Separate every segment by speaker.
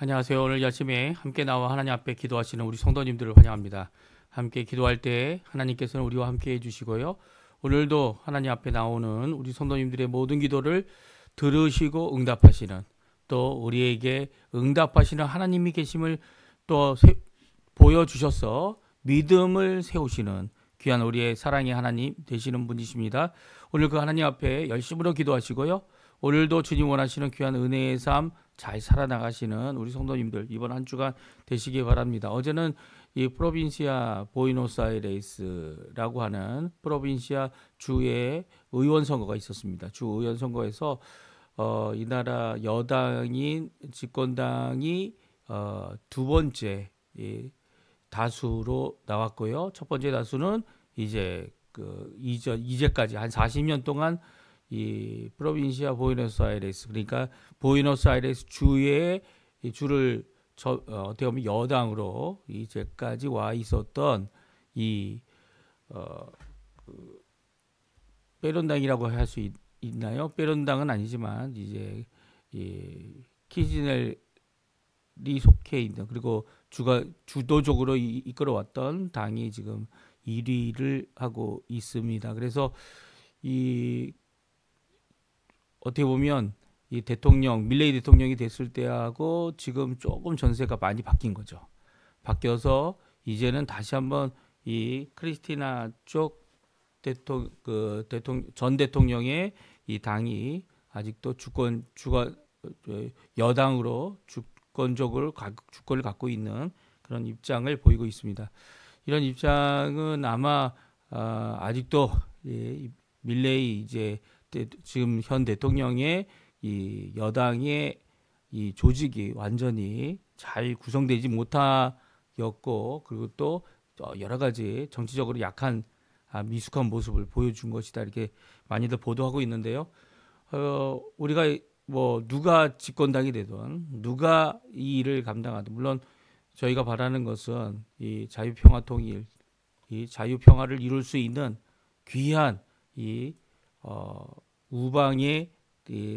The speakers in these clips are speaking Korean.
Speaker 1: 안녕하세요. 오늘 아침에 함께 나와 하나님 앞에 기도하시는 우리 성도님들을 환영합니다. 함께 기도할 때 하나님께서는 우리와 함께 해주시고요. 오늘도 하나님 앞에 나오는 우리 성도님들의 모든 기도를 들으시고 응답하시는, 또 우리에게 응답하시는 하나님이 계심을 또 보여주셔서 믿음을 세우시는 귀한 우리의 사랑의 하나님 되시는 분이십니다. 오늘 그 하나님 앞에 열심으로 기도하시고요. 오늘도 주님 원하시는 귀한 은혜의 삶 잘 살아나가시는 우리 성도님들 이번 한 주간 되시기 바랍니다. 어제는 이 프로빈시아 보이노스아이레스라고 하는 프로빈시아 주의 의원 선거가 있었습니다. 주 의원 선거에서 이 나라 여당인 집권당이 두 번째 다수로 나왔고요. 첫 번째 다수는 이제까지 한 40년 동안 이 프로빈시아 보이노스아이레스, 그러니까 보이노스아이레스 주의 주를 어떻게 보면 여당으로 이제까지 와 있었던 페론당이라고 할 수 있나요? 페론당은 아니지만 이제 키지넬이 속해 있는, 그리고 주도적으로 이끌어왔던 당이 지금 1위를 하고 있습니다. 그래서 어떻게 보면 이 밀레이 대통령이 됐을 때하고 지금 조금 전세가 많이 바뀐 거죠. 바뀌어서 이제는 다시 한번 이 크리스티나 쪽 전 대통령의 이 당이 아직도 여당으로 주권을 갖고 있는 그런 입장을 보이고 있습니다. 이런 입장은 아마 아직도 밀레이 지금 현 대통령의 이 여당의 이 조직이 완전히 잘 구성되지 못하였고, 그리고 또 여러 가지 정치적으로 약한 미숙한 모습을 보여준 것이다, 이렇게 많이들 보도하고 있는데요. 우리가 누가 집권당이 되든 누가 이 일을 감당하든, 물론 저희가 바라는 것은 이 자유평화 통일, 이 자유평화를 이룰 수 있는 귀한 우방의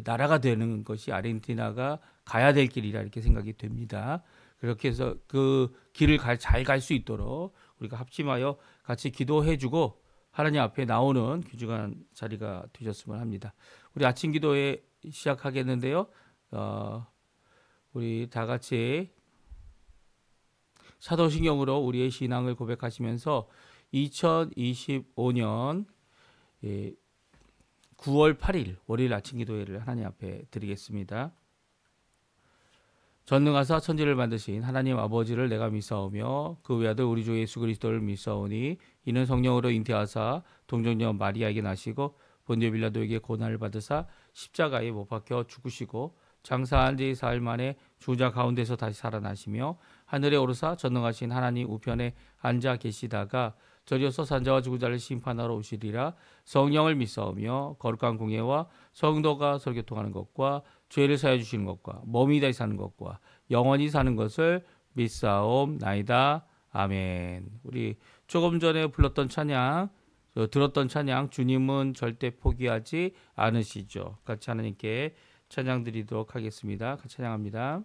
Speaker 1: 나라가 되는 것이 아르헨티나가 가야 될 길이라 이렇게 생각이 됩니다. 그렇게 해서 그 길을 잘 갈 수 있도록 우리가 합심하여 같이 기도해주고 하나님 앞에 나오는 귀중한 자리가 되셨으면 합니다. 우리 아침 기도에 시작하겠는데요. 우리 다 같이 사도신경으로 우리의 신앙을 고백하시면서 2025년 9월 8일 월요일 아침 기도회를 하나님 앞에 드리겠습니다. 전능하사 천지를 만드신 하나님 아버지를 내가 믿사오며 그 외아들 우리 주 예수 그리스도를 믿사오니 이는 성령으로 잉태하사 동정녀 마리아에게 나시고 본디오 빌라도에게 고난을 받으사 십자가에 못 박혀 죽으시고 장사한 지 사흘 만에 주자 가운데서 다시 살아나시며 하늘에 오르사 전능하신 하나님 우편에 앉아 계시다가 저리어서 산자와 죽은 심판하러 오시리라. 성령을 믿사오며 거룩한 공예와 성도가 설교통하는 것과 죄를 사해 주시는 것과 몸이 다시 사는 것과 영원히 사는 것을 믿사옵나이다. 아멘. 우리 조금 전에 들었던 찬양 주님은 절대 포기하지 않으시죠. 같이 하나님께 찬양 드리도록 하겠습니다. 같이 찬양합니다.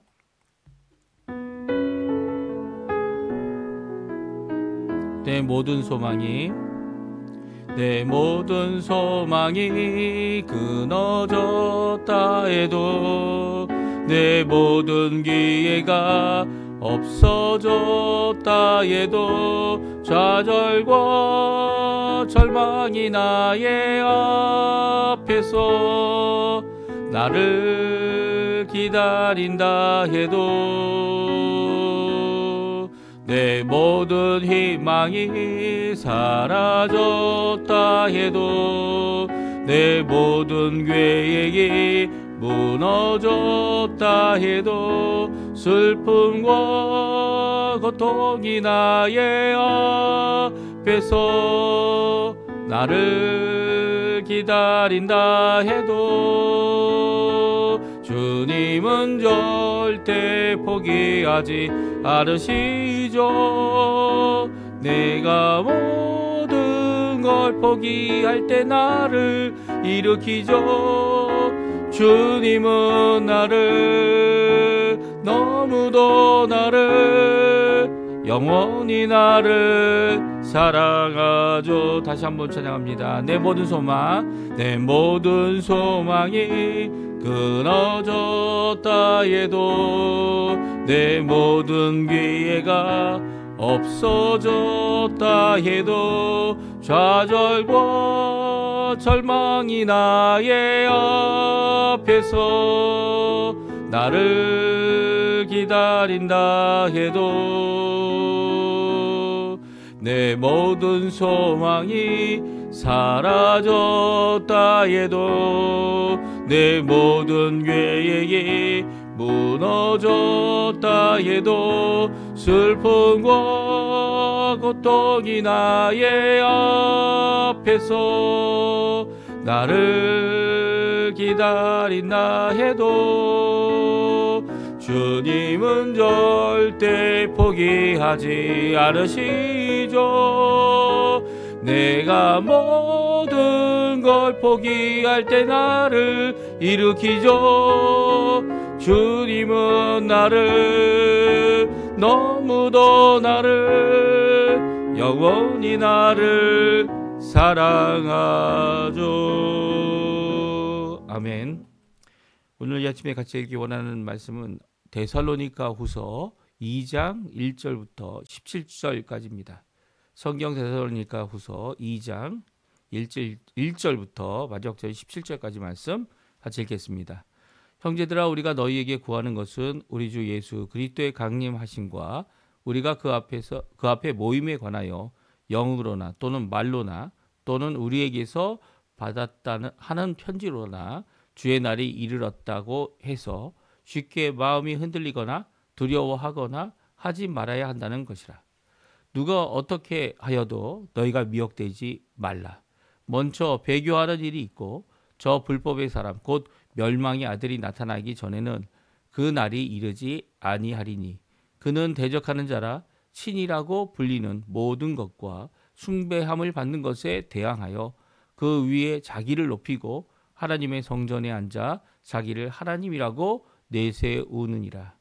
Speaker 1: 내 모든 소망이 끊어졌다 해도 내 모든 기회가 없어졌다 해도 좌절과 절망이 나의 앞에서 나를 기다린다 해도 내 모든 희망이 사라졌다 해도 내 모든 계획이 무너졌다 해도 슬픔과 고통이 나의 앞에서 나를 기다린다 해도 주님은 절대 포기하지 않으시죠. 내가 모든 걸 포기할 때 나를 일으키죠. 주님은 나를 너무도 나를 영원히 나를 사랑하죠. 다시 한번 찬양합니다. 내 모든 소망, 내 모든 소망이 끊어졌다 해도, 내 모든 기회가 없어졌다 해도, 좌절과 절망이 나의 앞에서 나를 기다린다 해도, 내 모든 소망이 사라졌다 해도, 내 모든 계획이 무너졌다 해도, 슬픔과 고통이 나의 앞에서 나를 기다린다 해도, 주님은 절대 포기하지 않으시죠. 내가 모든 걸 포기할 때 나를 일으키죠. 주님은 나를, 너무도 나를, 영원히 나를 사랑하죠. 아멘. 오늘 이 아침에 같이 읽기 원하는 말씀은 데살로니가 후서 2장 1절부터 17절까지입니다. 성경 데살로니가 후서 2장 1절부터 마지막 절 17절까지 말씀 같이 읽겠습니다. 형제들아, 우리가 너희에게 구하는 것은 우리 주 예수 그리스도의 강림하심과 우리가 그 앞에 모임에 관하여 영으로나 또는 말로나 또는 우리에게서 받았다는 하는 편지로나 주의 날이 이르렀다고 해서 쉽게 마음이 흔들리거나 두려워하거나 하지 말아야 한다는 것이라. 누가 어떻게 하여도 너희가 미혹되지 말라. 먼저 배교하는 일이 있고 저 불법의 사람 곧 멸망의 아들이 나타나기 전에는 그 날이 이르지 아니하리니, 그는 대적하는 자라 신이라고 불리는 모든 것과 숭배함을 받는 것에 대항하여 그 위에 자기를 높이고 하나님의 성전에 앉아 자기를 하나님이라고 내세우느니라.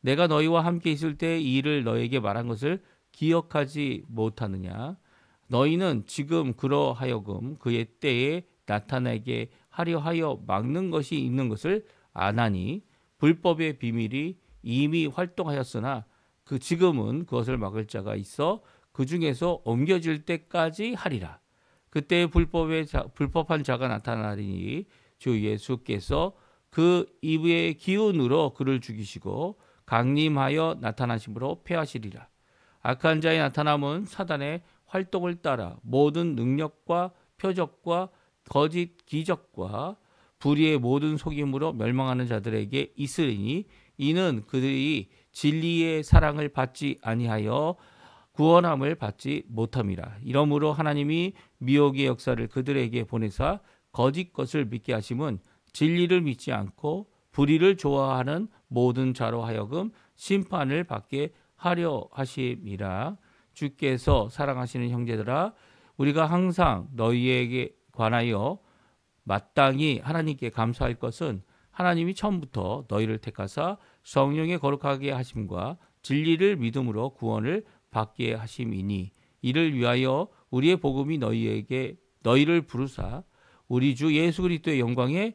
Speaker 1: 내가 너희와 함께 있을 때 이 일을 너에게 말한 것을 기억하지 못하느냐? 너희는 지금 그러하여금 그의 때에 나타나게 하려 하여 막는 것이 있는 것을 아나니, 불법의 비밀이 이미 활동하였으나 그 지금은 그것을 막을 자가 있어 그 중에서 옮겨질 때까지 하리라. 그때 불법한 자가 나타나리니 주 예수께서 그 입의 기운으로 그를 죽이시고 강림하여 나타나심으로 패하시리라. 악한 자의 나타남은 사단의 활동을 따라 모든 능력과 표적과 거짓 기적과 불의의 모든 속임으로 멸망하는 자들에게 있으리니, 이는 그들이 진리의 사랑을 받지 아니하여 구원함을 받지 못함이라. 이러므로 하나님이 미혹의 역사를 그들에게 보내사 거짓 것을 믿게 하심은 진리를 믿지 않고 불의를 좋아하는 모든 자로 하여금 심판을 받게 하려 하심이라. 주께서 사랑하시는 형제들아, 우리가 항상 너희에게 관하여 마땅히 하나님께 감사할 것은 하나님이 처음부터 너희를 택하사 성령의 거룩하게 하심과 진리를 믿음으로 구원을 받게 하심이니, 이를 위하여 우리의 복음이 너희를 부르사 우리 주 예수 그리스도의 영광을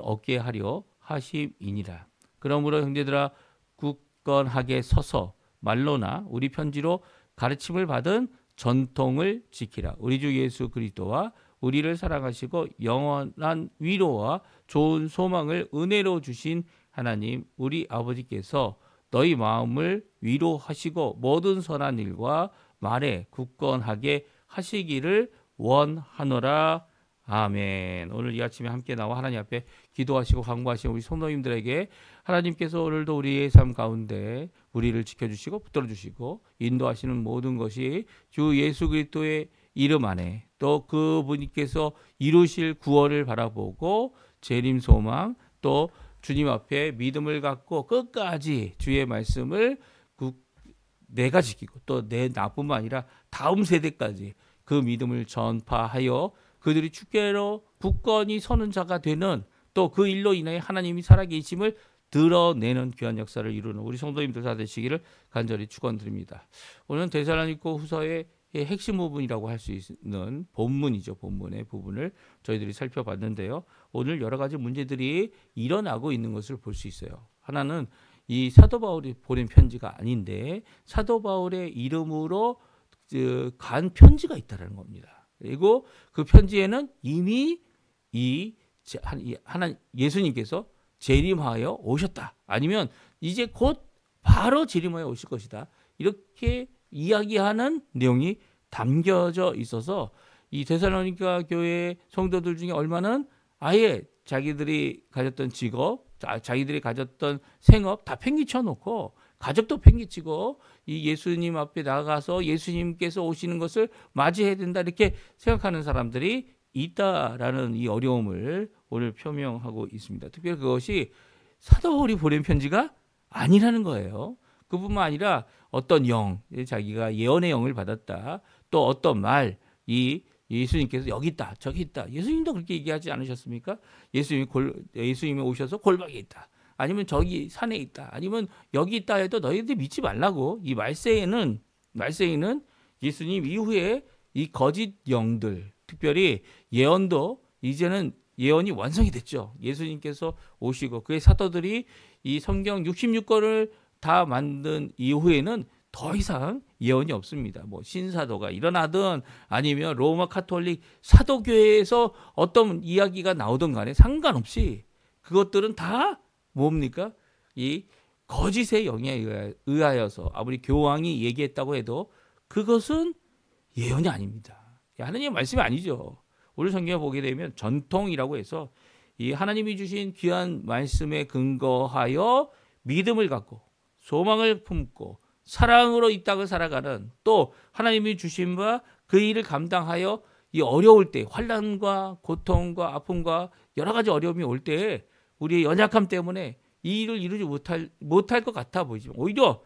Speaker 1: 얻게 하려 하심이니라. 그러므로 형제들아, 굳건하게 서서 말로나 우리 편지로 가르침을 받은 전통을 지키라. 우리 주 예수 그리스도와 우리를 사랑하시고 영원한 위로와 좋은 소망을 은혜로 주신 하나님 우리 아버지께서 너희 마음을 위로하시고 모든 선한 일과 말에 굳건하게 하시기를 원하노라. 아멘. 오늘 이 아침에 함께 나와 하나님 앞에 기도하시고 간구하시는 우리 성도님들에게 하나님께서 오늘도 우리의 삶 가운데 우리를 지켜주시고 붙들어주시고 인도하시는 모든 것이 주 예수 그리스도의 이름 안에 또 그분께서 이루실 구원을 바라보고 재림 소망 또 주님 앞에 믿음을 갖고 끝까지 주의 말씀을 내가 지키고 또 내 나뿐만 아니라 다음 세대까지 그 믿음을 전파하여 그들이 주께로 굳건히 서는 자가 되는 또 그 일로 인하여 하나님이 살아계심을 드러내는 귀한 역사를 이루는 우리 성도님들 다 되시기를 간절히 축원드립니다. 오늘은 데살로니가 후서의 핵심 부분이라고 할 수 있는 본문이죠. 본문의 부분을 저희들이 살펴봤는데요. 오늘 여러 가지 문제들이 일어나고 있는 것을 볼 수 있어요. 하나는 이 사도 바울이 보낸 편지가 아닌데 사도 바울의 이름으로 간 편지가 있다는 겁니다. 그리고 그 편지에는 이미 예수님께서 재림하여 오셨다. 아니면 이제 곧 바로 재림하여 오실 것이다. 이렇게 이야기하는 내용이 담겨져 있어서 이 데살로니가 교회 성도들 중에 얼마는 아예 자기들이 가졌던 직업, 자기들이 가졌던 생업 다 팽개쳐 놓고 가족도 팽개치고 이 예수님 앞에 나가서 예수님께서 오시는 것을 맞이해야 된다 이렇게 생각하는 사람들이 있다라는 이 어려움을 오늘 표명하고 있습니다. 특별히 그것이 사도 바울이 보낸 편지가 아니라는 거예요. 그뿐만 아니라 어떤 영, 자기가 예언의 영을 받았다. 또 어떤 말, 예수님께서 여기 있다, 저기 있다. 예수님도 그렇게 얘기하지 않으셨습니까? 예수님이 오셔서 골방에 있다. 아니면 저기 산에 있다. 아니면 여기 있다 해도 너희들 믿지 말라고. 이 말세에는 예수님 이후에 이 거짓 영들, 특별히 예언도 이제는 예언이 완성이 됐죠. 예수님께서 오시고 그의 사도들이 이 성경 66권을 다 만든 이후에는 더 이상 예언이 없습니다. 뭐 신사도가 일어나든 아니면 로마 카톨릭 사도교회에서 어떤 이야기가 나오든 간에 상관없이 그것들은 다 뭡니까? 이 거짓의 영에 의하여서 아무리 교황이 얘기했다고 해도 그것은 예언이 아닙니다. 하나님의 말씀이 아니죠. 오늘 성경에 보게 되면 전통이라고 해서 이 하나님이 주신 귀한 말씀에 근거하여 믿음을 갖고 소망을 품고 사랑으로 이 땅을 살아가는 또 하나님이 주신 바 그 일을 감당하여 이 어려울 때 환난과 고통과 아픔과 여러 가지 어려움이 올 때 우리의 연약함 때문에 이 일을 이루지 못할 것 같아 보이지만 오히려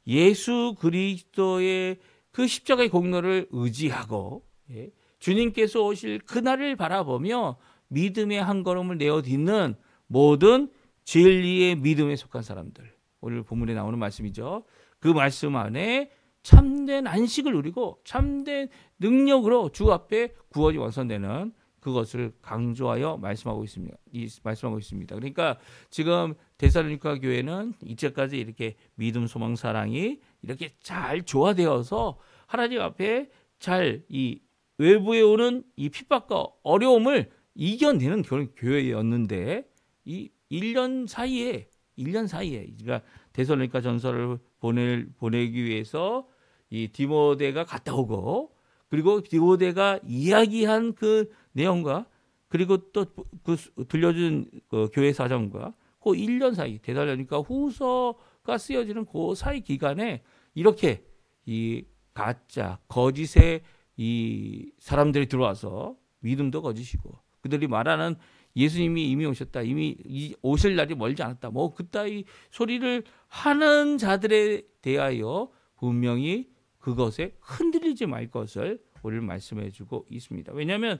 Speaker 1: 예수 그리스도의 그 십자가의 공로를 의지하고 주님께서 오실 그날을 바라보며 믿음의 한 걸음을 내어딛는 모든 진리의 믿음에 속한 사람들. 오늘 본문에 나오는 말씀이죠. 그 말씀 안에 참된 안식을 누리고 참된 능력으로 주 앞에 구원이 완성되는 그것을 강조하여 말씀하고 있습니다. 그러니까 지금 데살로니가 교회는 이제까지 이렇게 믿음, 소망, 사랑이 이렇게 잘 조화되어서 하나님 앞에 잘 이 외부에 오는 이 핍박과 어려움을 이겨내는 그런 교회였는데 이 1년 사이에 그러니까 데살로니가 전서를 보내기 위해서 이 디모데가 갔다 오고 그리고 디모데가 이야기한 그 내용과 그리고 또 그 들려준 그 교회 사정과 그 1년 사이 데살로니가 후서가 쓰여지는 그 사이 기간에 이렇게 이 가짜 거짓의 이 사람들이 들어와서 믿음도 거짓이고 그들이 말하는 예수님이 이미 오셨다. 이미 오실 날이 멀지 않았다. 뭐 그따위 소리를 하는 자들에 대하여 분명히 그것에 흔들리지 말 것을 오늘 말씀해 주고 있습니다. 왜냐하면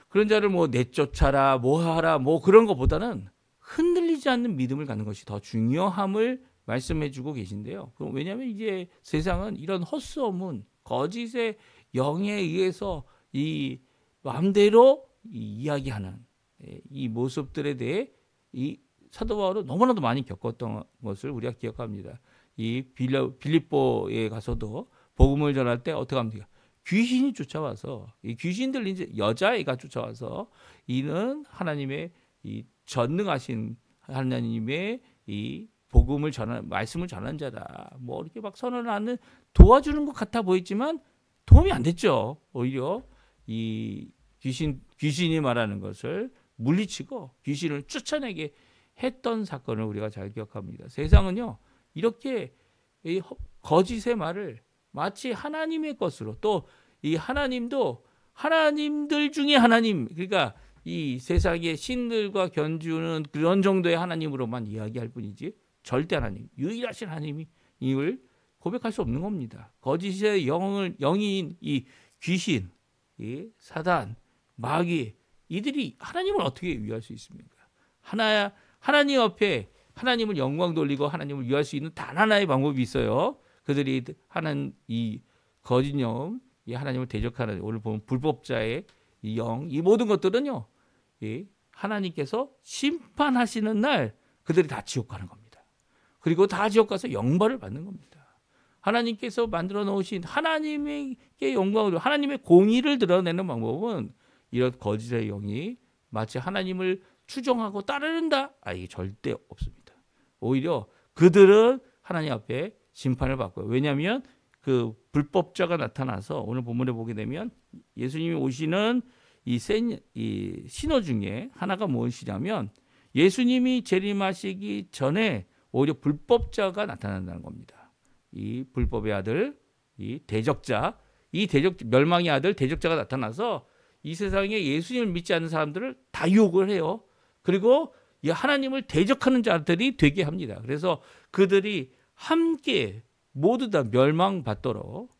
Speaker 1: 그런 자를 뭐 내쫓아라, 뭐 하라, 뭐 그런 것보다는 흔들리지 않는 믿음을 갖는 것이 더 중요함을 말씀해 주고 계신데요. 왜냐하면 이제 세상은 이런 헛소문, 거짓의 영에 의해서 이 마음대로 이야기하는 이 모습들에 대해 이 사도 바울은 너무나도 많이 겪었던 것을 우리가 기억합니다. 이 빌립보에 가서도 복음을 전할 때 어떻게 합니까? 귀신이 쫓아와서 이 귀신 들린 여자애가 쫓아와서 이는 하나님의 이 전능하신 하나님의 이 복음을 말씀을 전한 자다. 뭐 이렇게 막 선언하는 도와주는 것 같아 보였지만 도움이 안 됐죠. 오히려 이 귀신이 말하는 것을 물리치고 귀신을 쫓아내게 했던 사건을 우리가 잘 기억합니다. 세상은요 이렇게 이 거짓의 말을 마치 하나님의 것으로 또 이 하나님도 하나님들 중에 하나님 그러니까 이 세상의 신들과 견주는 그런 정도의 하나님으로만 이야기할 뿐이지 절대 하나님 유일하신 하나님을 고백할 수 없는 겁니다. 거짓의 영인 이 귀신, 이 사단, 마귀 이들이 하나님을 어떻게 위할 수 있습니까? 하나님 앞에 하나님을 영광 돌리고 하나님을 위할 수 있는 단 하나의 방법이 있어요. 그들이 하는 이 거짓 영, 이 하나님을 대적하는 오늘 보면 불법자의 이 영, 이 모든 것들은요, 하나님께서 심판하시는 날 그들이 다 지옥 가는 겁니다. 그리고 다 지옥 가서 영벌을 받는 겁니다. 하나님께서 만들어 놓으신 하나님께 영광을, 하나님의 공의를 드러내는 방법은 이런 거짓의 영이 마치 하나님을 추종하고 따르는다? 이게 절대 없습니다. 오히려 그들은 하나님 앞에 심판을 받고요. 왜냐하면 그 불법자가 나타나서 오늘 본문에 보게 되면 예수님이 오시는 이 신호 중에 하나가 무엇이냐면 예수님이 재림하시기 전에 오히려 불법자가 나타난다는 겁니다. 이 불법의 아들, 이 대적자, 멸망의 아들 대적자가 나타나서 이 세상에 예수님을 믿지 않는 사람들을 다 유혹을 해요. 그리고 이 하나님을 대적하는 자들이 되게 합니다. 그래서 그들이 함께 모두 다 멸망받도록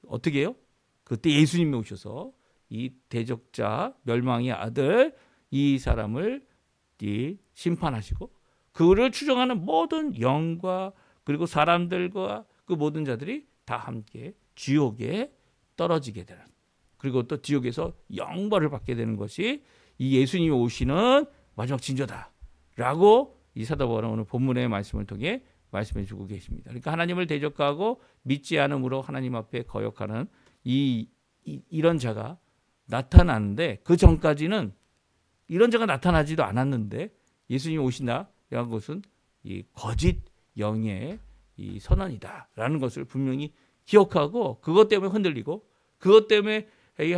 Speaker 1: 어떻게 해요? 그때 예수님이 오셔서 이 대적자, 멸망의 아들, 이 사람을 심판하시고 그를 추종하는 모든 영과 그리고 사람들과 그 모든 자들이 다 함께 지옥에 떨어지게 되는, 그리고 또 지옥에서 영벌을 받게 되는 것이 이 예수님이 오시는 마지막 징조다라고 이 사도 바울은 오늘 본문의 말씀을 통해 말씀해 주고 계십니다. 그러니까 하나님을 대적하고 믿지 않음으로 하나님 앞에 거역하는 이런 자가 나타나는데, 그 전까지는 이런 자가 나타나지도 않았는데 예수님이 오신다 이런 것은 이 거짓 영의 이 선언이다라는 것을 분명히 기억하고, 그것 때문에 흔들리고 그것 때문에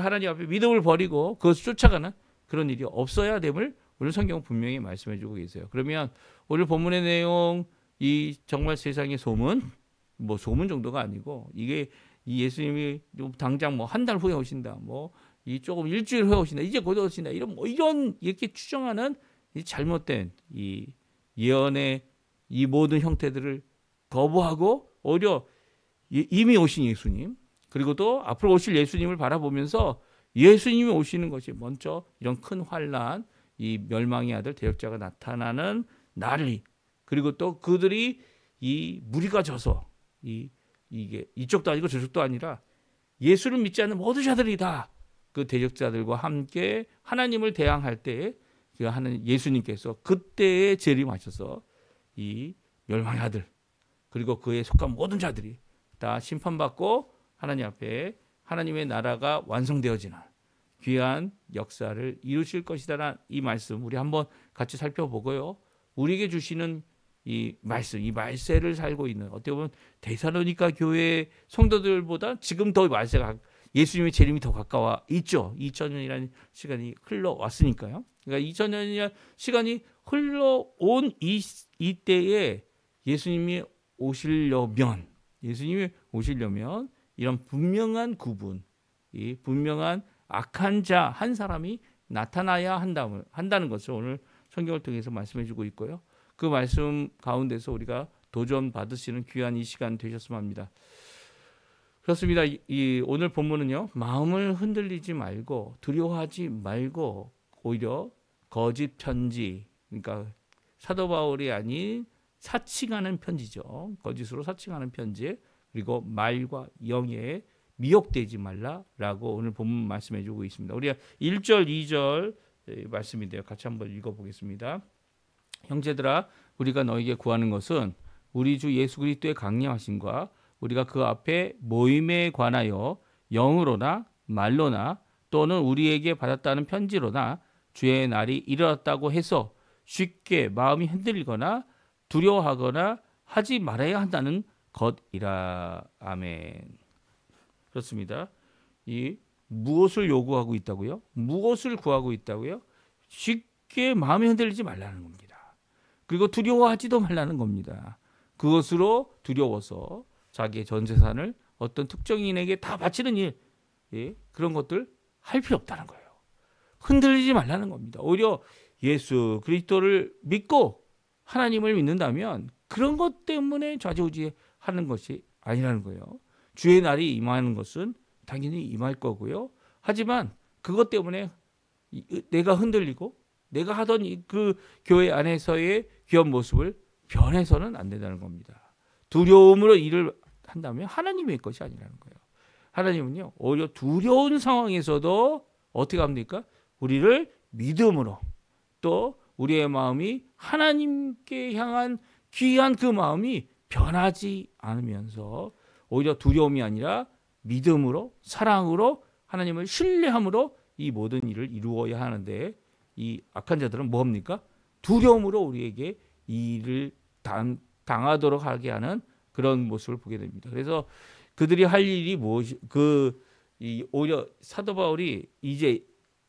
Speaker 1: 하나님 앞에 믿음을 버리고 그것을 쫓아가는 그런 일이 없어야 됨을 오늘 성경은 분명히 말씀해 주고 계세요. 그러면 오늘 본문의 내용, 이 정말 세상의 소문, 뭐 소문 정도가 아니고 이게 이 예수님이 당장 뭐 한 달 후에 오신다, 뭐 이 조금 일주일 후에 오신다, 이제 곧 오신다, 이런 이렇게 추정하는 이 잘못된 이 예언의 이 모든 형태들을 거부하고 오히려 이미 오신 예수님, 그리고 또 앞으로 오실 예수님을 바라보면서 예수님이 오시는 것이 먼저 이런 큰 환난, 이 멸망의 아들 대적자가 나타나는 날이, 그리고 또 그들이 이 무리가 져서 이게 이쪽도 아니고 저쪽도 아니라 예수를 믿지 않는 모든 자들이 다 그 대적자들과 함께 하나님을 대항할 때 그 하는 예수님께서 그때에 재림하셔서 이 멸망의 아들 그리고 그에 속한 모든 자들이 다 심판받고 하나님 앞에 하나님의 나라가 완성되어지는 귀한 역사를 이루실 것이다라는 이 말씀 우리 한번 같이 살펴보고요. 우리에게 주시는 이 말씀, 이 말세를 살고 있는, 어떻게 보면 데살로니가 교회 성도들보다 지금 더 말세가, 예수님의 재림이 더 가까워 있죠. 2000년이라는 시간이 흘러왔으니까요. 그러니까 2000년이라는 시간이 흘러온 이때에 예수님이 오시려면 이런 분명한 구분, 이 분명한 악한 자 한 사람이 나타나야 한다는 것을 오늘 성경을 통해서 말씀해 주고 있고요. 그 말씀 가운데서 우리가 도전 받으시는 귀한 이 시간 되셨으면 합니다. 그렇습니다. 이 오늘 본문은요, 마음을 흔들리지 말고 두려워하지 말고 오히려 거짓 편지, 그러니까 사도 바울이 아닌 사칭하는 편지죠. 거짓으로 사칭하는 편지, 그리고 말과 영에 미혹되지 말라라고 오늘 본문 말씀해 주고 있습니다. 우리가 1절, 2절 말씀인데요. 같이 한번 읽어보겠습니다. 형제들아, 우리가 너에게 구하는 것은 우리 주 예수 그리스도의 강림하심과 우리가 그 앞에 모임에 관하여 영으로나 말로나 또는 우리에게 받았다는 편지로나 주의 날이 이르렀다고 해서 쉽게 마음이 흔들리거나 두려워하거나 하지 말아야 한다는 것이라. 아멘. 그렇습니다. 이 무엇을 요구하고 있다고요? 무엇을 구하고 있다고요? 쉽게 마음이 흔들리지 말라는 겁니다. 그리고 두려워하지도 말라는 겁니다. 그것으로 두려워서 자기의 전 재산을 어떤 특정인에게 다 바치는 일, 그런 것들 할 필요 없다는 거예요. 흔들리지 말라는 겁니다. 오히려 예수 그리스도를 믿고 하나님을 믿는다면 그런 것 때문에 좌지우지하는 것이 아니라는 거예요. 주의 날이 임하는 것은 당연히 임할 거고요. 하지만 그것 때문에 내가 흔들리고 내가 하던 그 교회 안에서의 귀한 모습을
Speaker 2: 변해서는 안 된다는 겁니다. 두려움으로 일을 한다면 하나님의 것이 아니라는 거예요. 하나님은요, 오히려 두려운 상황에서도 어떻게 합니까? 우리를 믿음으로, 또 우리의 마음이 하나님께 향한 귀한 그 마음이 변하지 않으면서 오히려 두려움이 아니라 믿음으로, 사랑으로, 하나님을 신뢰함으로 이 모든 일을 이루어야 하는데, 이 악한 자들은 뭡니까? 두려움으로 우리에게 이 일을 당하도록 하게 하는 그런 모습을 보게 됩니다. 그래서 그들이 할 일이 무엇이, 오히려 사도 바울이 이제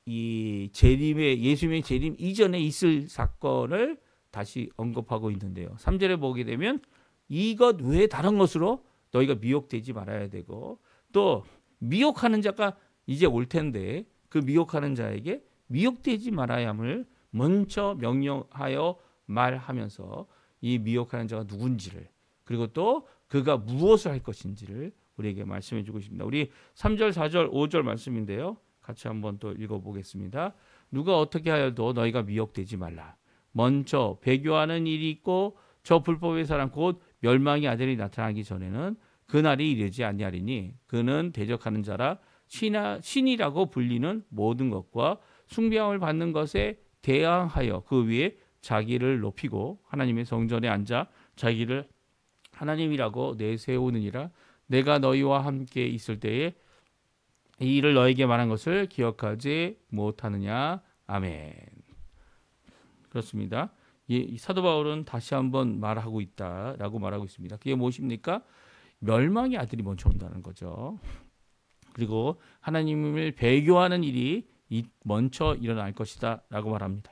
Speaker 2: 이 재림의, 예수님의 재림 이전에 있을 사건을 다시 언급하고 있는데요. 3절에 보게 되면 이것 외에 다른 것으로 너희가 미혹되지 말아야 되고, 또 미혹하는 자가 이제 올 텐데 그 미혹하는 자에게 미혹되지 말아야 함을 먼저 명령하여 말하면서 이 미혹하는 자가 누군지를, 그리고 또 그가 무엇을 할 것인지를 우리에게 말씀해 주고 있습니다. 우리 3절, 4절, 5절 말씀인데요. 같이 한번 또 읽어보겠습니다. 누가 어떻게 하여도 너희가 미혹되지 말라. 먼저 배교하는 일이 있고 저 불법의 사람 곧 멸망의 아들이 나타나기 전에는 그날이 이르지 아니하리니 그는 대적하는 자라 신이라고 불리는 모든 것과 숭배함을 받는 것에 대항하여 그 위에 자기를 높이고 하나님의 성전에 앉아 자기를 하나님이라고 내세우느니라. 내가 너희와 함께 있을 때에 이 일을 너에게 말한 것을 기억하지 못하느냐. 아멘. 그렇습니다. 이 사도 바울은 다시 한번 말하고 있다라고 말하고 있습니다. 그게 무엇입니까? 멸망의 아들이 먼저 온다는 거죠. 그리고 하나님을 배교하는 일이 먼저 일어날 것이다 라고 말합니다.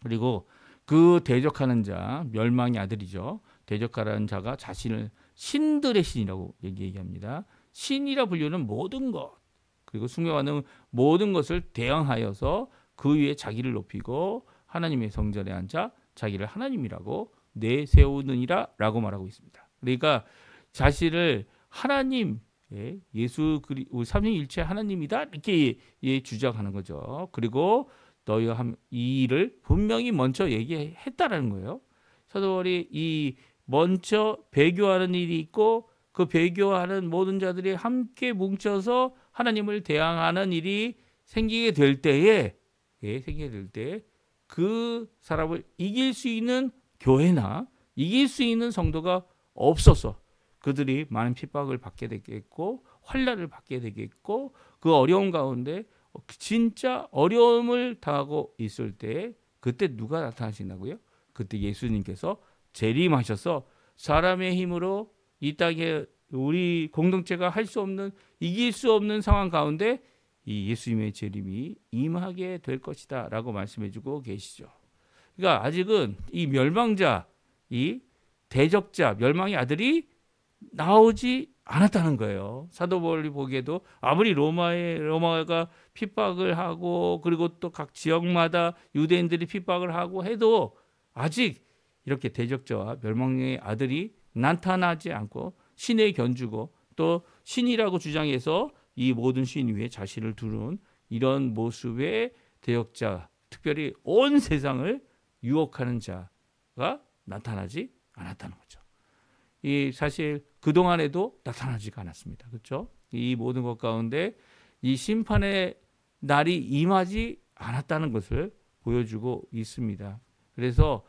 Speaker 2: 그리고 그 대적하는 자, 멸망의 아들이죠. 대적하는 자가 자신을 신들의 신이라고 얘기합니다. 신이라 불리는 모든 것, 그리고 숭배하는 모든 것을 대항하여서 그 위에 자기를 높이고 하나님의 성전에 앉아 자기를 하나님이라고 내세우느니라 라고 말하고 있습니다. 그러니까 자신을 하나님, 예수 우리 삼위일체 하나님이다 이렇게 주장하는 거죠. 그리고 너희가 이 일을 분명히 먼저 얘기했다라는 거예요. 사도 바울이 이 먼저 배교하는 일이 있고 그 배교하는 모든 자들이 함께 뭉쳐서 하나님을 대항하는 일이 생기게 될 때에 그 사람을 이길 수 있는 교회나 이길 수 있는 성도가 없어서 그들이 많은 핍박을 받게 되겠고 환난을 받게 되겠고 그 어려운 가운데 진짜 어려움을 당하고 있을 때 그때 누가 나타나신다고요? 그때 예수님께서 재림하셔서 사람의 힘으로 이 땅에 우리 공동체가 할 수 없는, 이길 수 없는 상황 가운데 이 예수님의 재림이 임하게 될 것이다 라고 말씀해 주고 계시죠. 그러니까 아직은 이 멸망자, 이 대적자, 멸망의 아들이 나오지 않았다는 거예요. 사도 바울이 보기에도 아무리 로마가 핍박을 하고 그리고 또 각 지역마다 유대인들이 핍박을 하고 해도 아직 이렇게 대적자와 멸망의 아들이 나타나지 않고 신에 견주고 또 신이라고 주장해서 이 모든 신 위에 자신을 두는 이런 모습의 대적자, 특별히 온 세상을 유혹하는 자가 나타나지 않았다는 거죠. 이 사실 그동안에도 나타나지가 않았습니다. 그렇죠? 이 모든 것 가운데 이 심판의 날이 임하지 않았다는 것을 보여주고 있습니다. 그래서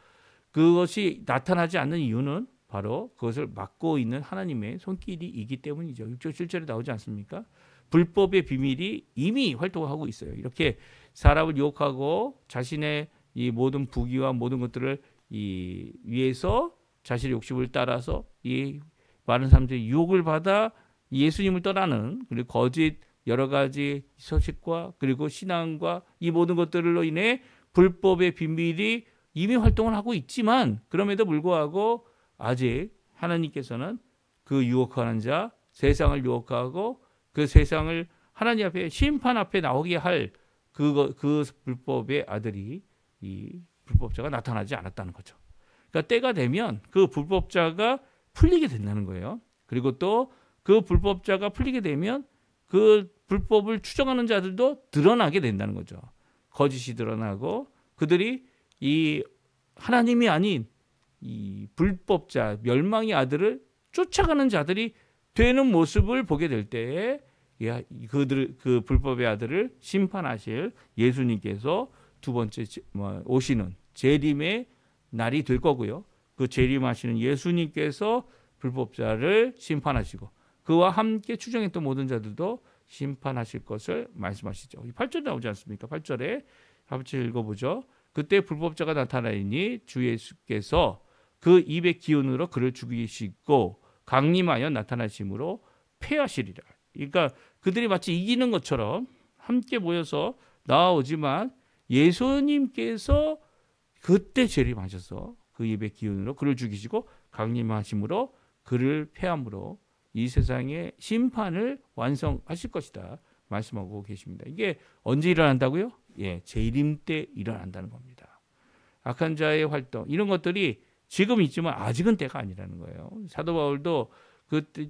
Speaker 2: 그것이 나타나지 않는 이유는 바로 그것을 막고 있는 하나님의 손길이기 때문이죠. 6절 7절에 나오지 않습니까? 불법의 비밀이 이미 활동하고 있어요. 이렇게 사람을 유혹하고 자신의 이 모든 부귀와 모든 것들을 위해서 자신의 욕심을 따라서 이 많은 사람들이 유혹을 받아 예수님을 떠나는, 그리고 거짓 여러 가지 소식과 그리고 신앙과 이 모든 것들로 인해 불법의 비밀이 이미 활동을 하고 있지만 그럼에도 불구하고 아직 하나님께서는 그 유혹하는 자, 세상을 유혹하고 그 세상을 하나님 앞에 심판 앞에 나오게 할 그 불법의 아들이, 이 불법자가 나타나지 않았다는 거죠. 그러니까 때가 되면 그 불법자가 풀리게 된다는 거예요. 그리고 또 그 불법자가 풀리게 되면 그 불법을 추정하는 자들도 드러나게 된다는 거죠. 거짓이 드러나고 그들이 이 하나님이 아닌 이 불법자 멸망의 아들을 쫓아가는 자들이 되는 모습을 보게 될 때에 그 불법의 아들을 심판하실 예수님께서 두 번째 오시는 재림의 날이 될 거고요. 그 재림하시는 예수님께서 불법자를 심판하시고 그와 함께 추정했던 모든 자들도 심판하실 것을 말씀하시죠. 8절에 나오지 않습니까? 8절에 같이 읽어보죠. 그때 불법자가 나타나니 주 예수께서 그 입의 기운으로 그를 죽이시고 강림하여 나타나심으로 패하시리라. 그러니까 그들이 마치 이기는 것처럼 함께 모여서 나아오지만 예수님께서 그때 재림하셔서 그 입의 기운으로 그를 죽이시고 강림하심으로 그를 패함으로 이 세상의 심판을 완성하실 것이다 말씀하고 계십니다. 이게 언제 일어난다고요? 예, 재림 때 일어난다는 겁니다. 악한 자의 활동 이런 것들이 지금 있지만 아직은 때가 아니라는 거예요. 사도 바울도 그때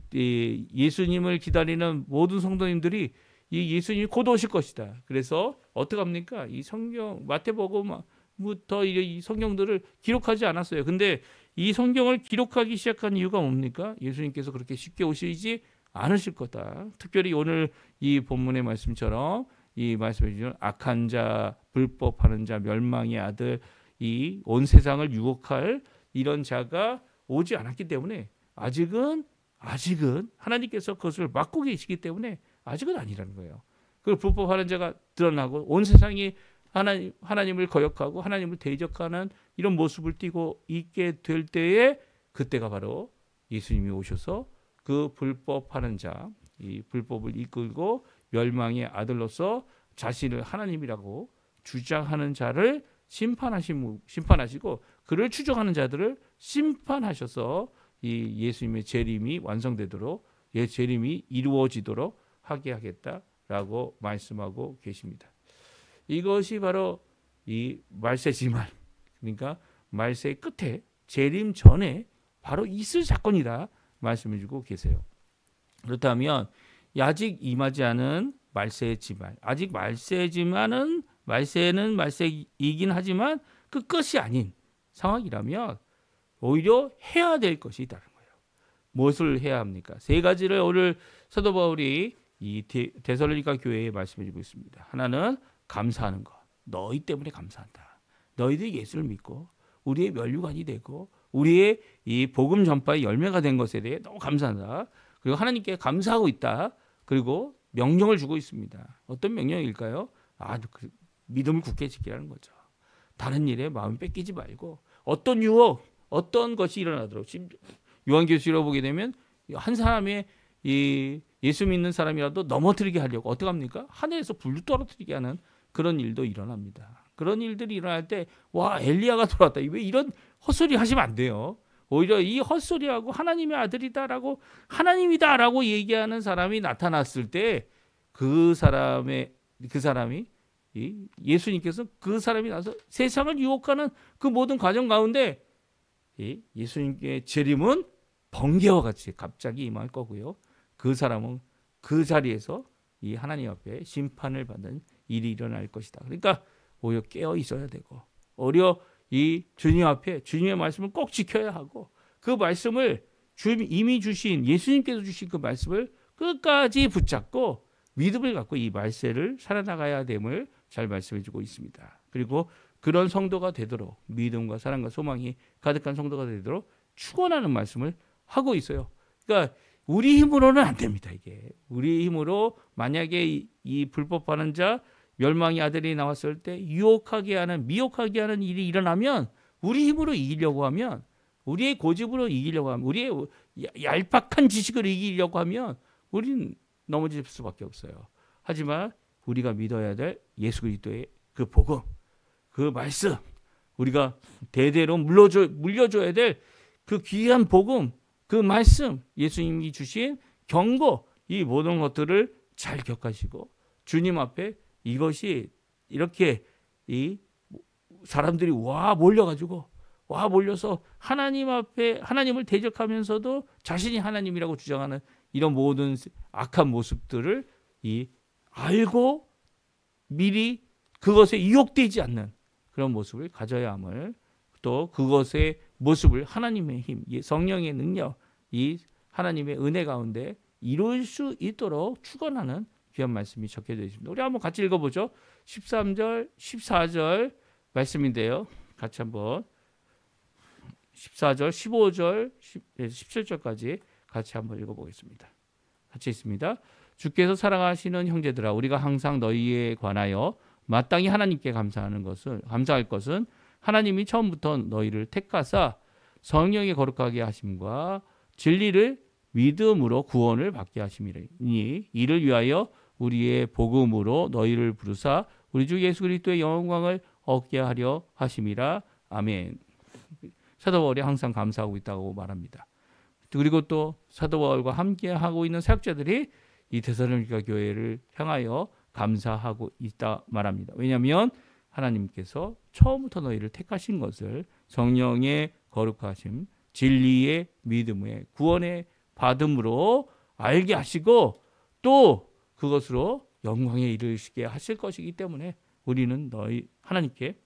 Speaker 2: 예수님을 기다리는 모든 성도님들이 이 예수님이 곧 오실 것이다. 그래서 어떻게 합니까? 이 성경 마태복음부터 이 성경들을 기록하지 않았어요. 근데 이 성경을 기록하기 시작한 이유가 뭡니까? 예수님께서 그렇게 쉽게 오시지 않으실 거다. 특별히 오늘 이 본문의 말씀처럼 이 말씀해 주신 악한 자, 불법하는 자, 멸망의 아들, 이 온 세상을 유혹할 이런 자가 오지 않았기 때문에 아직은 하나님께서 그것을 막고 계시기 때문에 아직은 아니라는 거예요. 그 불법하는 자가 드러나고 온 세상이 하나님을 거역하고 하나님을 대적하는 이런 모습을 띠고 있게 될 때에 그때가 바로 예수님이 오셔서 그 불법하는 자, 이 불법을 이끌고 멸망의 아들로서 자신을 하나님이라고 주장하는 자를 심판하시고 그를 추종하는 자들을 심판하셔서 이 예수님의 재림이 완성되도록 재림이 이루어지도록 하게 하겠다라고 말씀하고 계십니다. 이것이 바로 이 말세지만 그러니까 말세의 끝에 재림 전에 바로 있을 사건이다 말씀해주고 계세요. 그렇다면 아직 임하지 않은 말세지만 아직 말세는 말세이긴 하지만 그 끝이 아닌 상황이라면 오히려 해야 될 것이 있다는 거예요. 무엇을 해야 합니까? 세 가지를 오늘 사도 바울이 이 데살로니가 교회에 말씀해주고 있습니다. 하나는 감사하는 것. 너희 때문에 감사한다. 너희들이 예수를 믿고 우리의 면류관이 되고 우리의 이 복음 전파의 열매가 된 것에 대해 너무 감사한다. 그리고 하나님께 감사하고 있다. 그리고 명령을 주고 있습니다. 어떤 명령일까요? 믿음을 굳게 지키라는 거죠. 다른 일에 마음 뺏기지 말고 어떤 유혹, 어떤 것이 일어나도록 요한계시록 보게 되면 한 사람의 이 예수 믿는 사람이라도 넘어뜨리게 하려고 어떻게 합니까? 하늘에서 불로 떨어뜨리게 하는 그런 일도 일어납니다. 그런 일들이 일어날 때 와 엘리야가 돌아왔다. 왜 이런 헛소리 하시면 안 돼요. 오히려 이 헛소리하고 하나님의 아들이다라고 하나님이다라고 얘기하는 사람이 나타났을 때 그 사람이 예수님께서 그 사람이 나서 세상을 유혹하는 그 모든 과정 가운데 예수님의 재림은 번개와 같이 갑자기 임할 거고요. 그 사람은 그 자리에서 이 하나님 앞에 심판을 받는 일이 일어날 것이다. 그러니까 오히려 깨어 있어야 되고 오히려 이 주님 앞에 주님의 말씀을 꼭 지켜야 하고 그 말씀을 이미 주신 예수님께서 주신 그 말씀을 끝까지 붙잡고 믿음을 갖고 이 말세를 살아나가야 됨을 잘 말씀해 주고 있습니다. 그리고 그런 성도가 되도록 믿음과 사랑과 소망이 가득한 성도가 되도록 축원하는 말씀을 하고 있어요. 그러니까 우리 힘으로는 안 됩니다. 이게 우리 힘으로 만약에 이 불법하는 자 멸망의 아들이 나왔을 때 미혹하게 하는 일이 일어나면 우리 힘으로 이기려고 하면 우리의 고집으로 이기려고 하면 우리의 얄팍한 지식을 이기려고 하면 우리는 넘어질 수밖에 없어요. 하지만 우리가 믿어야 될 예수 그리스도의 그 복음, 그 말씀, 우리가 대대로 물려줘야 될 그 귀한 복음, 그 말씀, 예수님이 주신 경고, 이 모든 것들을 잘 격하시고 주님 앞에 이것이 이렇게 이 사람들이 몰려서 하나님 앞에 하나님을 대적하면서도 자신이 하나님이라고 주장하는 이런 모든 악한 모습들을 알고 미리 그것에 유혹되지 않는 그런 모습을 가져야 함을 또 그것에 모습을 하나님의 힘, 성령의 능력, 이 하나님의 은혜 가운데 이룰 수 있도록 축원하는 귀한 말씀이 적혀져 있습니다. 우리 한번 같이 읽어보죠. 13절, 14절 말씀인데요. 같이 한번 14절, 15절, 17절까지 같이 한번 읽어보겠습니다. 같이 있습니다. 주께서 사랑하시는 형제들아, 우리가 항상 너희에 관하여 마땅히 하나님께 감사할 것은 하나님이 처음부터 너희를 택하사 성령의 거룩하게 하심과 진리를 믿음으로 구원을 받게 하심이니 이를 위하여 우리의 복음으로 너희를 부르사 우리 주 예수 그리스도의 영광을 얻게 하려 하심이라. 아멘. 사도 바울이 항상 감사하고 있다고 말합니다. 그리고 또 사도 바울과 함께 하고 있는 사역자들이 이 데살로니가 교회를 향하여 감사하고 있다 말합니다. 왜냐하면 하나님께서 처음부터 너희를 택하신 것을 성령의 거룩하심, 진리의 믿음의 구원의 받음으로 알게 하시고 또 그것으로 영광에 이르시게 하실 것이기 때문에 우리는 너희 하나님께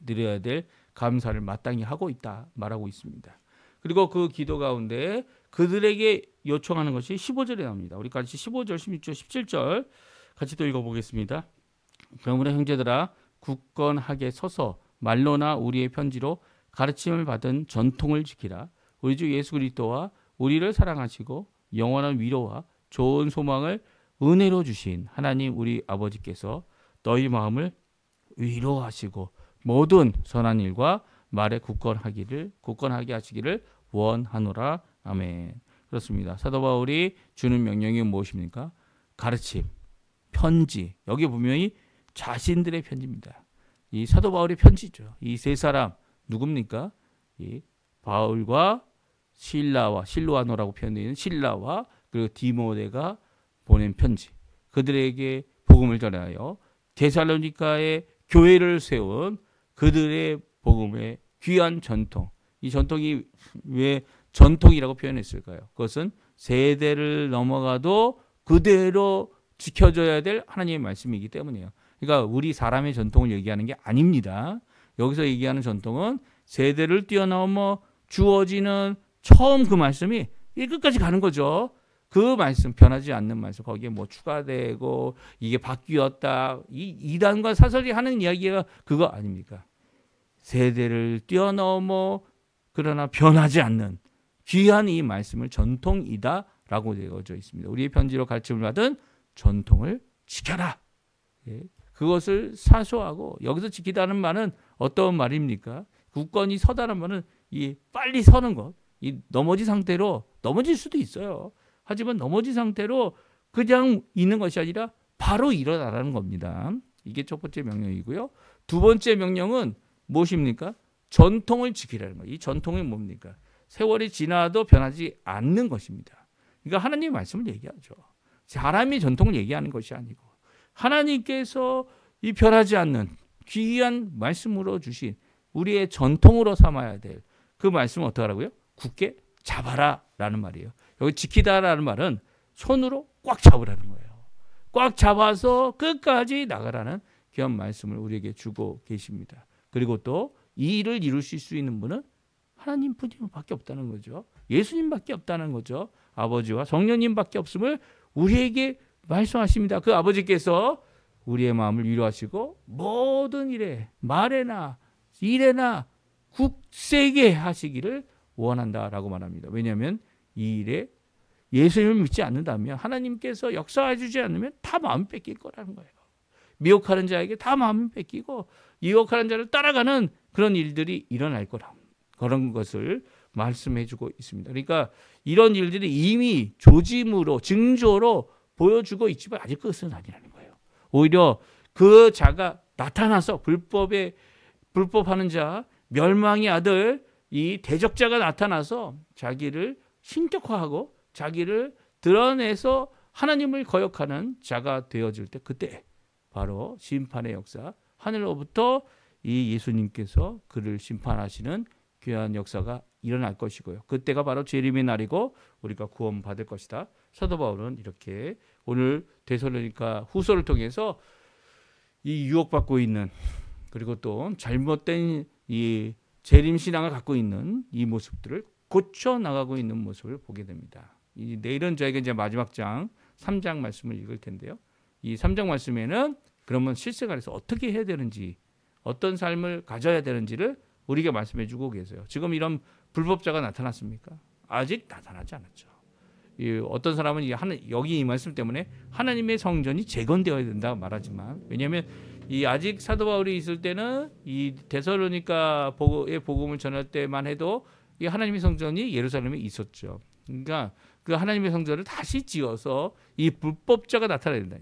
Speaker 2: 드려야 될 감사를 마땅히 하고 있다 말하고 있습니다. 그리고 그 기도 가운데 그들에게 요청하는 것이 15절에 나옵니다. 우리 같이 15절, 16절, 17절 같이 또 읽어보겠습니다. 그러므로 형제들아 굳건하게 서서 말로나 우리의 편지로 가르침을 받은 전통을 지키라. 우리 주 예수 그리스도와 우리를 사랑하시고 영원한 위로와 좋은 소망을 은혜로 주신 하나님 우리 아버지께서 너희 마음을 위로하시고 모든 선한 일과 말에 굳건하게 하시기를 원하노라. 아멘. 그렇습니다. 사도 바울이 주는 명령이 무엇입니까? 가르침, 편지. 여기 보면 자신들의 편지입니다. 이 사도 바울의 편지죠. 이 세 사람 누굽니까? 이 바울과 실로아노라고 표현되어 있는 실라와 그리고 디모데가 보낸 편지. 그들에게 복음을 전하여 데살로니가의 교회를 세운 그들의 복음의 귀한 전통. 이 전통이 왜 전통이라고 표현했을까요? 그것은 세대를 넘어가도 그대로 지켜져야 될 하나님의 말씀이기 때문이에요. 그러니까 우리 사람의 전통을 얘기하는 게 아닙니다. 여기서 얘기하는 전통은 세대를 뛰어넘어 주어지는 처음 그 말씀이 이 끝까지 가는 거죠. 그 말씀, 변하지 않는 말씀, 거기에 뭐 추가되고 이게 바뀌었다, 이 이단과 사설이 하는 이야기가 그거 아닙니까? 세대를 뛰어넘어 그러나 변하지 않는 귀한 이 말씀을 전통이다라고 되어져 있습니다. 우리의 편지로 가르침을 받은 전통을 지켜라. 예. 그것을 사소하고 여기서 지키다는 말은 어떤 말입니까? 굳건히 서다는 말은 이 빨리 서는 것, 이 넘어진 상태로 넘어질 수도 있어요. 하지만 넘어진 상태로 그냥 있는 것이 아니라 바로 일어나라는 겁니다. 이게 첫 번째 명령이고요. 두 번째 명령은 무엇입니까? 전통을 지키라는 거예요. 이 전통이 뭡니까? 세월이 지나도 변하지 않는 것입니다. 그러니까 하나님의 말씀을 얘기하죠. 사람이 전통을 얘기하는 것이 아니고 하나님께서 이 변하지 않는 귀한 말씀으로 주신 우리의 전통으로 삼아야 될 그 말씀을 어떻게 하라고요? 굳게 잡아라 라는 말이에요. 여기 지키다라는 말은 손으로 꽉 잡으라는 거예요. 꽉 잡아서 끝까지 나가라는 귀한 말씀을 우리에게 주고 계십니다. 그리고 또 이 일을 이루실 수 있는 분은 하나님뿐밖에 없다는 거죠. 예수님밖에 없다는 거죠. 아버지와 성령님밖에 없음을 우리에게 말씀하십니다. 그 아버지께서 우리의 마음을 위로하시고 모든 일에 말에나 일에나 굳세게 하시기를 원한다라고 말합니다. 왜냐하면 이 일에 예수님을 믿지 않는다면 하나님께서 역사해 주지 않으면 다 마음 뺏길 거라는 거예요. 미혹하는 자에게 다 마음을 뺏기고 유혹하는 자를 따라가는 그런 일들이 일어날 거라. 그런 것을 말씀해 주고 있습니다. 그러니까 이런 일들이 이미 조짐으로 징조로 보여주고 있지만 아직 그것은 아니라는 거예요. 오히려 그 자가 나타나서 불법하는 자, 멸망의 아들, 이 대적자가 나타나서 자기를 신격화하고 자기를 드러내서 하나님을 거역하는 자가 되어질 때 그때 바로 심판의 역사, 하늘로부터 이 예수님께서 그를 심판하시는 귀한 역사가 일어날 것이고요. 그때가 바로 재림의 날이고 우리가 구원받을 것이다. 사도 바울은 이렇게 오늘 데살로니가 후서를 통해서 이 유혹받고 있는 그리고 또 잘못된 이 재림신앙을 갖고 있는 이 모습들을 고쳐 나가고 있는 모습을 보게 됩니다. 내일은 저희가 이제 마지막 장 3장 말씀을 읽을 텐데요. 이 3장 말씀에는 그러면 실생활에서 어떻게 해야 되는지, 어떤 삶을 가져야 되는지를 우리에게 말씀해 주고 계세요. 지금 이런 불법자가 나타났습니까? 아직 나타나지 않았죠. 어떤 사람은 여기 이 말씀 때문에 하나님의 성전이 재건되어야 된다고 말하지만, 왜냐하면 아직 사도 바울이 있을 때는 이 데살로니가의 복음을 전할 때만 해도 이 하나님의 성전이 예루살렘에 있었죠. 그러니까 그 하나님의 성전을 다시 지어서 이 불법자가 나타나야 된다.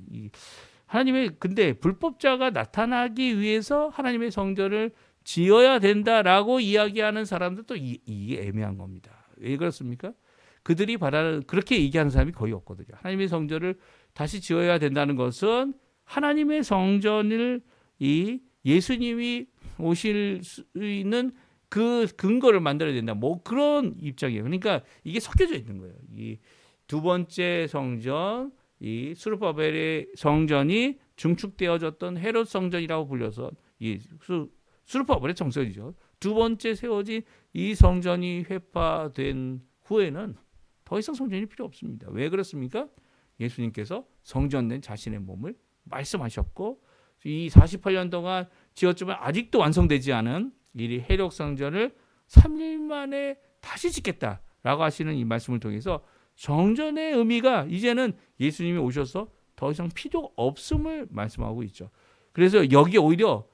Speaker 2: 근데 불법자가 나타나기 위해서 하나님의 성전을 지어야 된다라고 이야기하는 사람들도 이게 애매한 겁니다. 왜 그렇습니까? 그들이 그렇게 얘기하는 사람이 거의 없거든요. 하나님의 성전을 다시 지어야 된다는 것은 하나님의 성전을 예수님이 오실 수 있는 그 근거를 만들어야 된다. 뭐 그런 입장이에요. 그러니까 이게 섞여져 있는 거예요. 이 두 번째 성전, 이 스룹바벨의 성전이 중축되어졌던 헤롯 성전이라고 불려서 이 스룹바벨의 성전이죠. 두 번째 세워진 이 성전이 회파된 후에는 더 이상 성전이 필요 없습니다. 왜 그렇습니까? 예수님께서 성전된 자신의 몸을 말씀하셨고, 이 48년 동안 지었지만 아직도 완성되지 않은 이 헤롯 성전을 3일 만에 다시 짓겠다라고 하시는 이 말씀을 통해서 성전의 의미가 이제는 예수님이 오셔서 더 이상 필요 없음을 말씀하고 있죠. 그래서 여기 오히려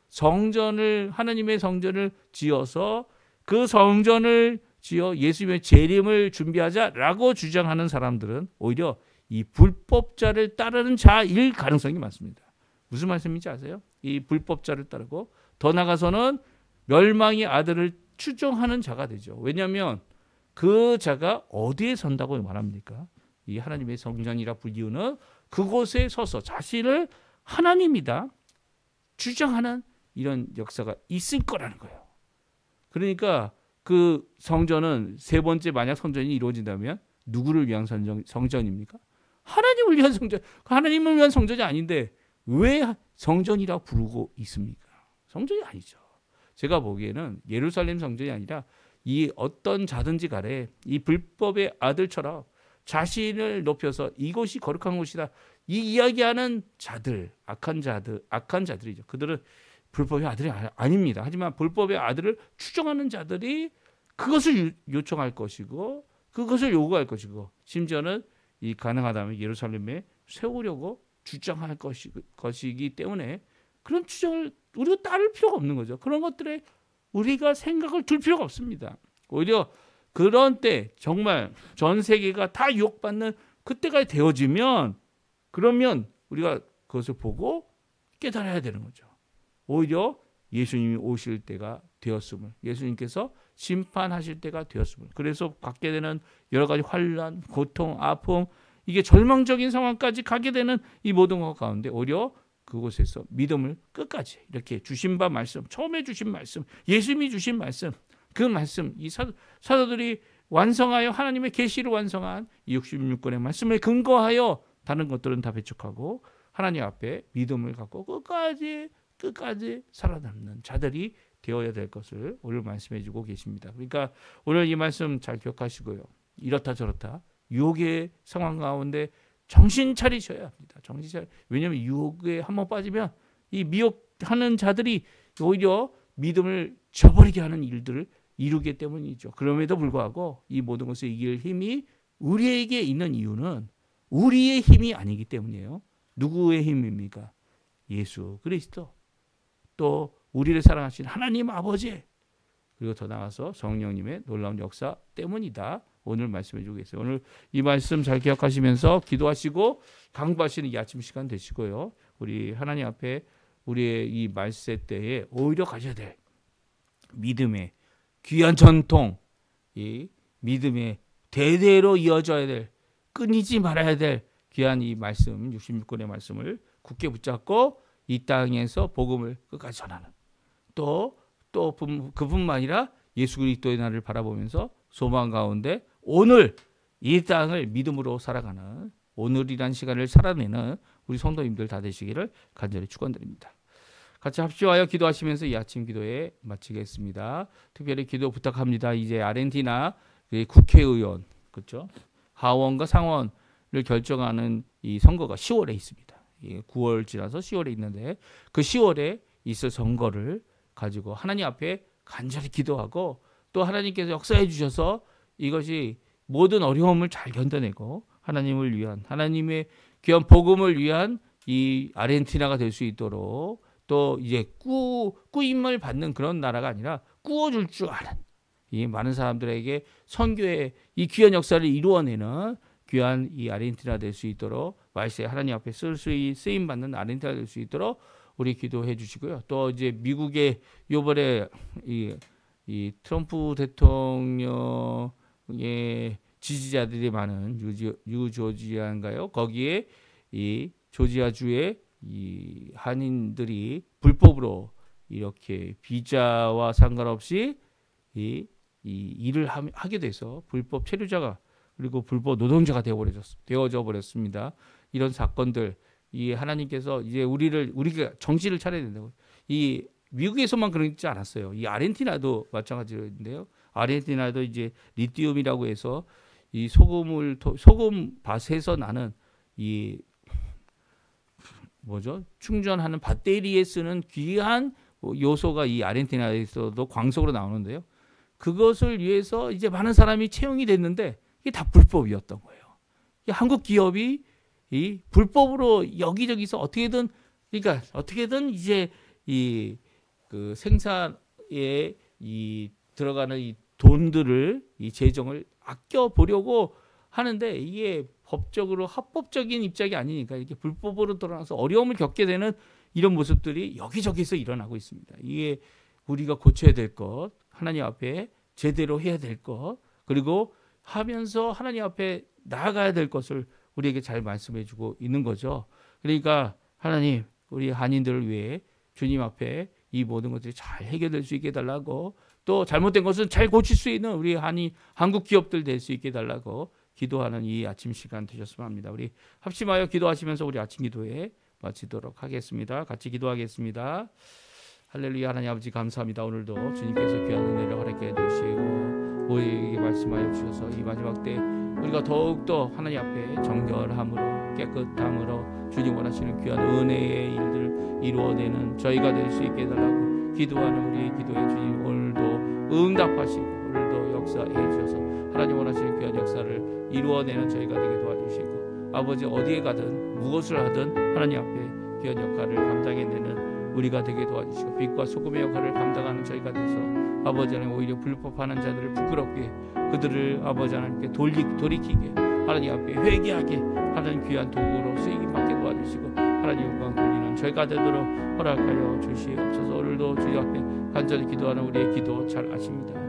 Speaker 2: 하나님의 성전을 지어서 그 성전을 지어 예수님의 재림을 준비하자라고 주장하는 사람들은 오히려 이 불법자를 따르는 자일 가능성이 많습니다. 무슨 말씀인지 아세요? 이 불법자를 따르고 더 나아가서는 멸망의 아들을 추종하는 자가 되죠. 왜냐하면 그 자가 어디에 선다고 말합니까? 이 하나님의 성전이라 불리우는 그곳에 서서 자신을 하나님이다 주장하는 이런 역사가 있을 거라는 거예요. 그러니까 그 성전은 세 번째 만약 성전이 이루어진다면 누구를 위한 성전입니까? 하나님을 위한 성전. 하나님을 위한 성전이 아닌데 왜 성전이라고 부르고 있습니까? 성전이 아니죠. 제가 보기에는 예루살렘 성전이 아니라 이 어떤 자든지 간에 이 불법의 아들처럼 자신을 높여서 이곳이 거룩한 곳이다 이 이야기하는 자들, 악한 자들이죠. 그들은 불법의 아들이 아닙니다. 하지만 불법의 아들을 추종하는 자들이 그것을 요청할 것이고 그것을 요구할 것이고 심지어는 가능하다면 예루살렘에 세우려고 주장할 것이기 때문에 그런 주장을 우리가 따를 필요가 없는 거죠. 그런 것들에 우리가 생각을 둘 필요가 없습니다. 오히려 그런 때 정말 전 세계가 다 유혹받는 그때가 되어지면 그러면 우리가 그것을 보고 깨달아야 되는 거죠. 오히려 예수님이 오실 때가 되었음을, 예수님께서 심판하실 때가 되었음을, 그래서 받게 되는 여러 가지 환난, 고통, 아픔, 이게 절망적인 상황까지 가게 되는 이 모든 것 가운데 오히려 그곳에서 믿음을 끝까지 이렇게 주신 바 말씀, 처음에 주신 말씀, 예수님이 주신 말씀, 그 말씀, 이 사도들이 완성하여 하나님의 계시를 완성한 이 66권의 말씀을 근거하여 다른 것들은 다 배척하고 하나님 앞에 믿음을 갖고 끝까지 살아남는 자들이 되어야 될 것을 오늘 말씀해 주고 계십니다. 그러니까 오늘 이 말씀 잘 기억하시고요. 이렇다 저렇다 유혹의 상황 가운데 정신 차리셔야 합니다. 왜냐하면 유혹에 한번 빠지면 이 미혹하는 자들이 오히려 믿음을 저버리게 하는 일들을 이루기 때문이죠. 그럼에도 불구하고 이 모든 것을 이길 힘이 우리에게 있는 이유는 우리의 힘이 아니기 때문이에요. 누구의 힘입니까? 예수 그리스도, 또 우리를 사랑하신 하나님 아버지, 그리고 더 나아가서 성령님의 놀라운 역사 때문이다. 오늘 말씀해 주고 계세요. 오늘 이 말씀 잘 기억하시면서 기도하시고 강구하시는 이 아침 시간 되시고요. 우리 하나님 앞에 우리의 이 말세 때에 오히려 가져야 될 믿음의 귀한 전통, 이 믿음의 대대로 이어져야 될, 끊이지 말아야 될 귀한 이 말씀, 66권의 말씀을 굳게 붙잡고 이 땅에서 복음을 끝까지 전하는, 또 그뿐만 아니라 예수 그리스도의 날을 바라보면서 소망 가운데 오늘 이 땅을 믿음으로 살아가는, 오늘이란 시간을 살아내는 우리 성도님들 다 되시기를 간절히 축원드립니다. 같이 합심하여 기도하시면서 이 아침 기도에 마치겠습니다. 특별히 기도 부탁합니다. 이제 아르헨티나 국회의원, 그렇죠? 하원과 상원을 결정하는 이 선거가 10월에 있습니다. 9월 지나서 10월에 있는데 그 10월에 있을 선거를 가지고 하나님 앞에 간절히 기도하고 또 하나님께서 역사해 주셔서 이것이 모든 어려움을 잘 견뎌내고 하나님을 위한, 하나님의 귀한 복음을 위한 이 아르헨티나가 될 수 있도록, 또 이제 꾸임을 받는 그런 나라가 아니라 꾸어줄 줄 아는 이 많은 사람들에게 선교의 이 귀한 역사를 이루어내는 귀한 이 아르헨티나 될 수 있도록, 말세 하나님 앞에 쓰임 받는 아르헨티나 될 수 있도록 우리 기도해 주시고요. 또 이제 미국의 요번에 이 트럼프 대통령의 지지자들이 많은 유조지아인가요? 거기에 이 조지아주의 이 한인들이 불법으로 이렇게 비자와 상관없이 이 일을 하게 돼서 불법 체류자가, 그리고 불법 노동자가 되어져 버렸습니다. 이런 사건들, 이 하나님께서 이제 우리가 정신을 차려야 된다고. 이 미국에서만 그러지 않았어요. 이 아르헨티나도 마찬가지인데요. 아르헨티나도 이제 리튬이라고 해서 이 소금밭에서 나는 이 충전하는 배터리에 쓰는 귀한 요소가 이 아르헨티나에서도 광석으로 나오는데요. 그것을 위해서 이제 많은 사람이 채용이 됐는데 이게 다 불법이었던 거예요. 한국 기업이 이 불법으로 여기저기서 어떻게든 이제 그 생산에 이 들어가는 이 돈들을, 이 재정을 아껴 보려고 하는데 이게 법적으로 합법적인 입장이 아니니까 이렇게 불법으로 드러나서 어려움을 겪게 되는 이런 모습들이 여기저기서 일어나고 있습니다. 이게 우리가 고쳐야 될 것, 하나님 앞에 제대로 해야 될 것, 그리고 하면서 하나님 앞에 나아가야 될 것을 우리에게 잘 말씀해 주고 있는 거죠. 그러니까 하나님, 우리 한인들을 위해 주님 앞에 이 모든 것들이 잘 해결될 수 있게 해달라고, 또 잘못된 것은 잘 고칠 수 있는 우리 한국 기업들 될 수 있게 해달라고 기도하는 이 아침 시간 되셨으면 합니다. 우리 합심하여 기도하시면서 우리 아침 기도에 마치도록 하겠습니다. 같이 기도하겠습니다. 할렐루야. 하나님 아버지 감사합니다. 오늘도 주님께서 귀한 은혜를 허락해 주시고 우리에게 말씀하여 주셔서 이 마지막 때 우리가 더욱더 하나님 앞에 정결함으로, 깨끗함으로 주님 원하시는 귀한 은혜의 일들을 이루어내는 저희가 될 수 있게 해달라고 기도하는 우리의 기도에 주님 오늘도 응답하시고 오늘도 역사해 주셔서 하나님 원하시는 귀한 역사를 이루어내는 저희가 되게 도와주시고, 아버지 어디에 가든 무엇을 하든 하나님 앞에 귀한 역할을 감당해내는 우리가 되게 도와주시고, 빛과 소금의 역할을 감당하는 저희가 돼서 아버지 하나님 오히려 불법하는 자들을 부끄럽게, 그들을 아버지 하나님께 돌이키게, 하나님 앞에 회개하게 하는 귀한 도구로 쓰이기밖에 도와주시고 하나님 영광 돌리는 저희가 되도록 허락하여 주시옵소서. 오늘도 주님 앞에 간절히 기도하는 우리의 기도 잘 아십니다.